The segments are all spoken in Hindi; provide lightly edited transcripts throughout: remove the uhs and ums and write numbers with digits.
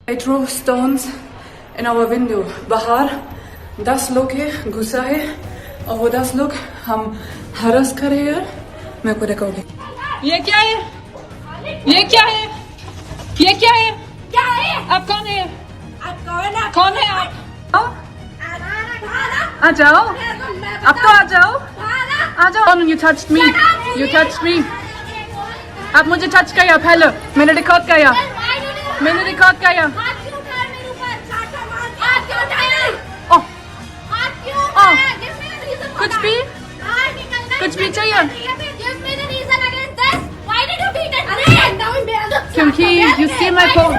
I threw stones in our window. बाहर 10 लोग है, घुसा है और वो 10 लोग हम हरस कर रहे हैं। मैं को देखोगे। ये क्या है? ये क्या है? ये क्या है? क्या है? आप कौन है? आप कौन है? कौन है आप? आ जाओ, अब तो आ जाओ, आ जाओ। You touched me. You touched me. आप मुझे टच किया पहले, मैंने रिकॉर्ड किया, मैंने रिकॉर्ड किया। कुछ भी चाहिए क्योंकि you see my phone.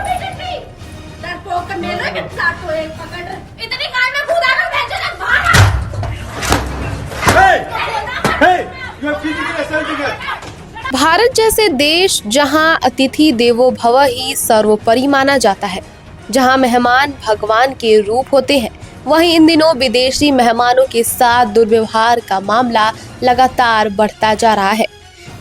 Bharat जैसे देश जहां अतिथि देवो भव ही सर्वोपरि माना जाता है, जहां मेहमान भगवान के रूप होते हैं, वहीं इन दिनों विदेशी मेहमानों के साथ दुर्व्यवहार का मामला लगातार बढ़ता जा रहा है।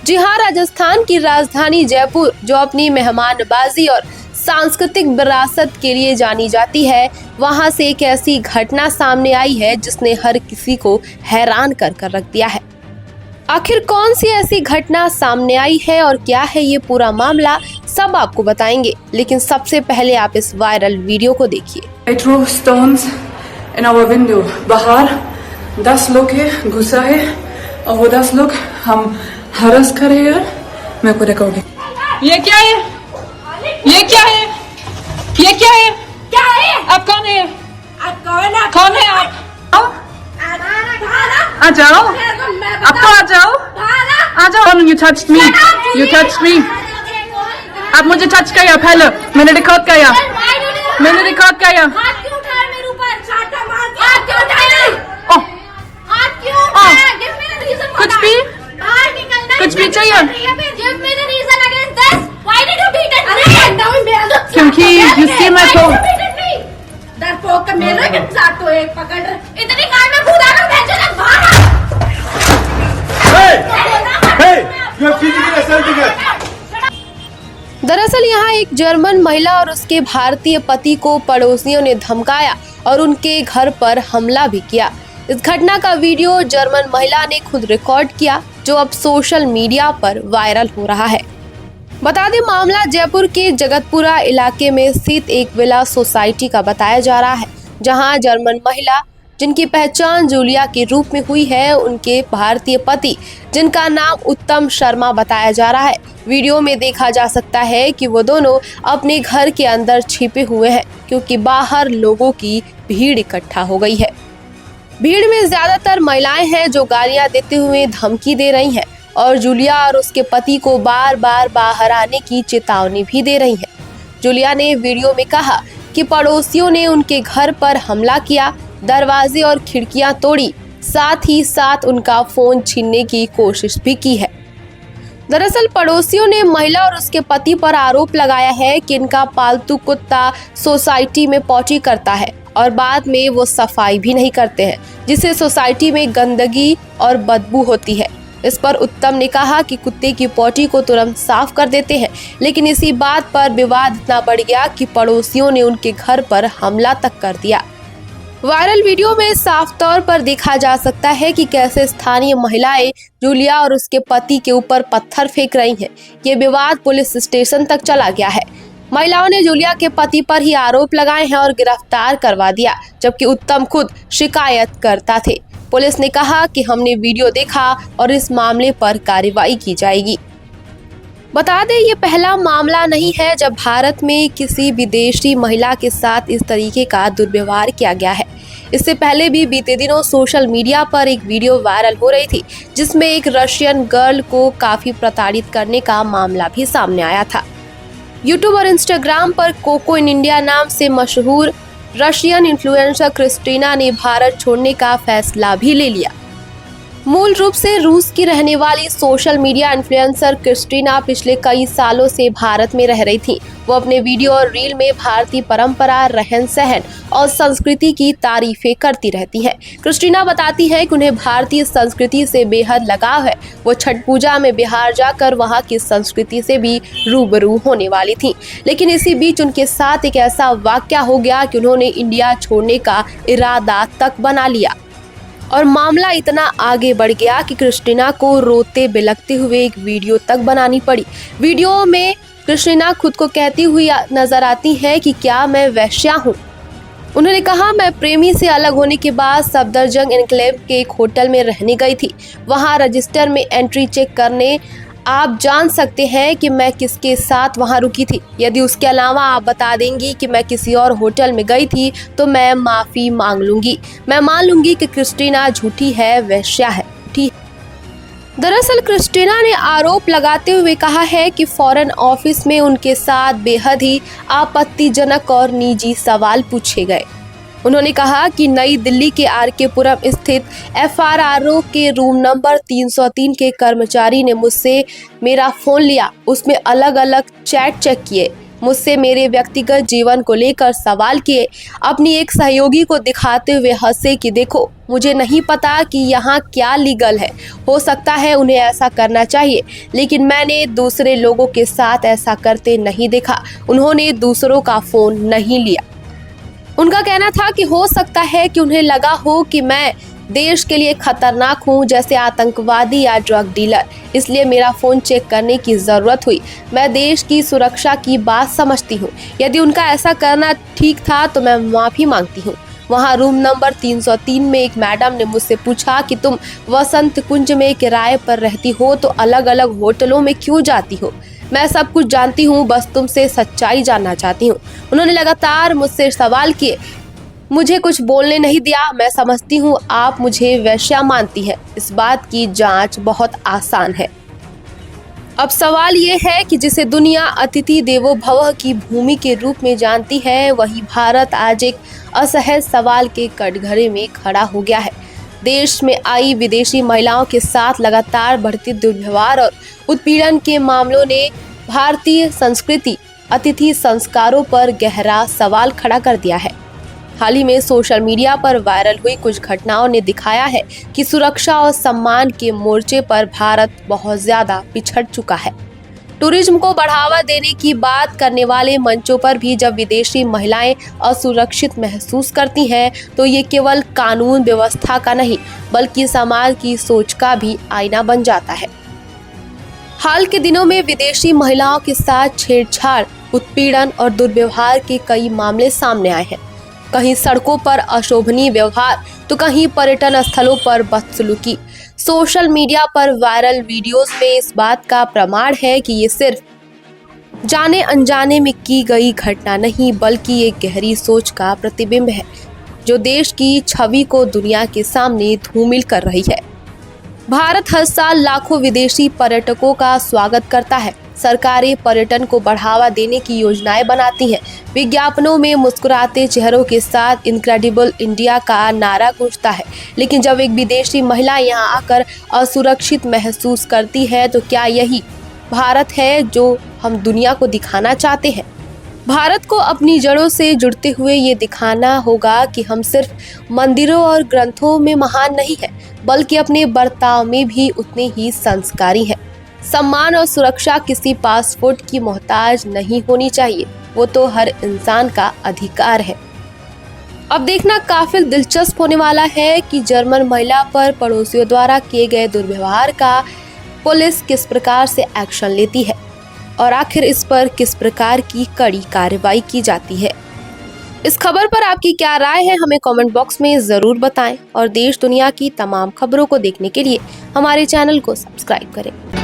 जी हां, राजस्थान की राजधानी जयपुर, जो अपनी मेहमानबाजी और सांस्कृतिक विरासत के लिए जानी जाती है, वहां से एक ऐसी घटना सामने आई है जिसने हर किसी को हैरान कर रख दिया है। आखिर कौन सी ऐसी घटना सामने आई है और क्या है ये पूरा मामला, सब आपको बताएंगे, लेकिन सबसे पहले आप इस वायरल वीडियो को देखिए। I threw stones in our window. बाहर 10 लोग है, घुसा है और वो 10 लोग हम हरस कर रहे हैं। मैं को देखोगे। ये क्या है? ये क्या है? ये क्या है? क्या है? आप कौन है? आप कौन है? कौन है आप? आ जाओ, अब तो आ जाओ, आ जाओ। You touched me. You touched me. आप मुझे टच किया पहले, मैंने रिकॉर्ड किया, मैंने रिकॉर्ड किया। हाथ क्यों उठाया मेरे ऊपर? चाटा मार के हाथ क्यों उठाया? हाथ क्यों उठाया? Give me the reason for कुछ that. भी? बाहर निकलना। कुछ भी चाहिए? Give me the reason against this. Why did you beat it? अरे down मेरा। क्योंकि you see my phone. डरपोक का मेरा के साथ तो एक पकड़ इतनी कार में कूदा कर भेज दे बाहर। दरअसल यहाँ एक जर्मन महिला और उसके भारतीय पति को पड़ोसियों ने धमकाया और उनके घर पर हमला भी किया। इस घटना का वीडियो जर्मन महिला ने खुद रिकॉर्ड किया, जो अब सोशल मीडिया पर वायरल हो रहा है। बता दें, मामला जयपुर के जगतपुरा इलाके में स्थित एक विला सोसाइटी का बताया जा रहा है, जहां जर्मन महिला, जिनकी पहचान जूलिया के रूप में हुई है, उनके भारतीय पति, जिनका नाम उत्तम शर्मा बताया जा रहा है। वीडियो में देखा जा सकता है कि वो दोनों अपने घर के अंदर छिपे हुए हैं, क्योंकि बाहर लोगों की भीड़ इकट्ठा हो गई है। भीड़ में ज्यादातर महिलाएं हैं जो गालियां देते हुए धमकी दे रही हैं और जूलिया और उसके पति को बार बार बाहर आने की चेतावनी भी दे रही हैं। जूलिया ने वीडियो में कहा कि पड़ोसियों ने उनके घर पर हमला किया, दरवाजे और खिड़कियां तोड़ी, साथ ही साथ उनका फोन छीनने की कोशिश भी की है। दरअसल पड़ोसियों ने महिला और उसके पति पर आरोप लगाया है कि इनका पालतू कुत्ता सोसाइटी में पॉटी करता है और बाद में वो सफाई भी नहीं करते हैं, जिससे सोसाइटी में गंदगी और बदबू होती है। इस पर उत्तम ने कहा कि कुत्ते की पॉटी को तुरंत साफ कर देते हैं, लेकिन इसी बात पर विवाद इतना बढ़ गया कि पड़ोसियों ने उनके घर पर हमला तक कर दिया। वायरल वीडियो में साफ तौर पर देखा जा सकता है कि कैसे स्थानीय महिलाएं जूलिया और उसके पति के ऊपर पत्थर फेंक रही हैं। ये विवाद पुलिस स्टेशन तक चला गया है। महिलाओं ने जूलिया के पति पर ही आरोप लगाए हैं और गिरफ्तार करवा दिया, जबकि उत्तम खुद शिकायत करता थे। पुलिस ने कहा कि हमने वीडियो देखा और इस मामले पर कार्रवाई की जाएगी। बता दें, ये पहला मामला नहीं है जब भारत में किसी विदेशी महिला के साथ इस तरीके का दुर्व्यवहार किया गया है। इससे पहले भी बीते दिनों सोशल मीडिया पर एक वीडियो वायरल हो रही थी, जिसमें एक रशियन गर्ल को काफी प्रताड़ित करने का मामला भी सामने आया था। यूट्यूब और इंस्टाग्राम पर कोको इन इंडिया नाम से मशहूर रशियन इन्फ्लुएंसर क्रिस्टीना ने भारत छोड़ने का फैसला भी ले लिया। मूल रूप से रूस की रहने वाली सोशल मीडिया इन्फ्लुएंसर क्रिस्टीना पिछले कई सालों से भारत में रह रही थी। वो अपने वीडियो और रील में भारतीय परंपरा, रहन सहन और संस्कृति की तारीफें करती रहती हैं। क्रिस्टीना बताती है कि उन्हें भारतीय संस्कृति से बेहद लगाव है। वो छठ पूजा में बिहार जाकर वहां की संस्कृति से भी रूबरू होने वाली थी, लेकिन इसी बीच उनके साथ एक ऐसा वाकया हो गया कि उन्होंने इंडिया छोड़ने का इरादा तक बना लिया और मामला इतना आगे बढ़ गया कि क्रिस्टीना को रोते बिलखते हुए एक वीडियो तक बनानी पड़ी। वीडियो में क्रिस्टीना खुद को कहती हुई नजर आती है कि क्या मैं वेश्या हूँ। उन्होंने कहा, मैं प्रेमी से अलग होने के बाद सफदरजंग एन्क्लेव के एक होटल में रहने गई थी। वहाँ रजिस्टर में एंट्री चेक करने आप जान सकते हैं कि मैं किसके साथ वहां रुकी थी। यदि उसके अलावा आप बता देंगी कि मैं किसी और होटल में गई थी तो मैं माफ़ी मांग लूंगी। मैं मान लूंगी कि क्रिस्टीना झूठी है, वेश्या है। ठीक। दरअसल क्रिस्टीना ने आरोप लगाते हुए कहा है कि फॉरेन ऑफिस में उनके साथ बेहद ही आपत्तिजनक और निजी सवाल पूछे गए। उन्होंने कहा कि नई दिल्ली के आरकेपुरम स्थित FRRO के रूम नंबर 303 के कर्मचारी ने मुझसे मेरा फोन लिया, उसमें अलग अलग चैट चेक किए, मुझसे मेरे व्यक्तिगत जीवन को लेकर सवाल किए। अपनी एक सहयोगी को दिखाते हुए हंसे कि देखो, मुझे नहीं पता कि यहाँ क्या लीगल है, हो सकता है उन्हें ऐसा करना चाहिए, लेकिन मैंने दूसरे लोगों के साथ ऐसा करते नहीं देखा। उन्होंने दूसरों का फोन नहीं लिया। उनका कहना था कि हो सकता है कि उन्हें लगा हो कि मैं देश के लिए खतरनाक हूं, जैसे आतंकवादी या ड्रग डीलर, इसलिए मेरा फोन चेक करने की जरूरत हुई। मैं देश की सुरक्षा की बात समझती हूं। यदि उनका ऐसा करना ठीक था तो मैं माफी मांगती हूं। वहां रूम नंबर 303 में एक मैडम ने मुझसे पूछा कि तुम वसंत कुंज में किराए पर रहती हो तो अलग अलग होटलों में क्यों जाती हो। मैं सब कुछ जानती हूँ, बस तुमसे सच्चाई जानना चाहती हूँ। उन्होंने लगातार मुझसे सवाल किए, मुझे कुछ बोलने नहीं दिया। मैं समझती हूँ आप मुझे वेश्या मानती हैं। इस बात की जांच बहुत आसान है। अब सवाल ये है कि जिसे दुनिया अतिथि देवो भव की भूमि के रूप में जानती है, वही भारत आज एक असहज सवाल के कटघरे में खड़ा हो गया है। देश में आई विदेशी महिलाओं के साथ लगातार बढ़ते दुर्व्यवहार और उत्पीड़न के मामलों ने भारतीय संस्कृति, अतिथि संस्कारों पर गहरा सवाल खड़ा कर दिया है। हाल ही में सोशल मीडिया पर वायरल हुई कुछ घटनाओं ने दिखाया है कि सुरक्षा और सम्मान के मोर्चे पर भारत बहुत ज्यादा पिछड़ चुका है। टूरिज्म को बढ़ावा देने की बात करने वाले मंचों पर भी जब विदेशी महिलाएं असुरक्षित महसूस करती हैं तो ये केवल कानून व्यवस्था का नहीं बल्कि समाज की सोच का भी आईना बन जाता है। हाल के दिनों में विदेशी महिलाओं के साथ छेड़छाड़, उत्पीड़न और दुर्व्यवहार के कई मामले सामने आए हैं। कहीं सड़कों पर अशोभनीय व्यवहार तो कहीं पर्यटन स्थलों पर बदसलूकी। सोशल मीडिया पर वायरल वीडियोस में इस बात का प्रमाण है कि ये सिर्फ जाने अनजाने में की गई घटना नहीं बल्कि एक गहरी सोच का प्रतिबिंब है जो देश की छवि को दुनिया के सामने धूमिल कर रही है। भारत हर साल लाखों विदेशी पर्यटकों का स्वागत करता है। सरकारें पर्यटन को बढ़ावा देने की योजनाएं बनाती हैं। विज्ञापनों में मुस्कुराते चेहरों के साथ इनक्रेडिबल इंडिया का नारा गूंजता है, लेकिन जब एक विदेशी महिला यहां आकर असुरक्षित महसूस करती है तो क्या यही भारत है जो हम दुनिया को दिखाना चाहते हैं? भारत को अपनी जड़ों से जुड़ते हुए ये दिखाना होगा कि हम सिर्फ मंदिरों और ग्रंथों में महान नहीं है बल्कि अपने बर्ताव में भी उतने ही संस्कारी हैं। सम्मान और सुरक्षा किसी पासपोर्ट की मोहताज नहीं होनी चाहिए, वो तो हर इंसान का अधिकार है। अब देखना काफी दिलचस्प होने वाला है कि जर्मन महिला पर पड़ोसियों द्वारा किए गए दुर्व्यवहार का पुलिस किस प्रकार से एक्शन लेती है और आखिर इस पर किस प्रकार की कड़ी कार्रवाई की जाती है। इस खबर पर आपकी क्या राय है, हमें कमेंट बॉक्स में जरूर बताएं और देश दुनिया की तमाम खबरों को देखने के लिए हमारे चैनल को सब्सक्राइब करें।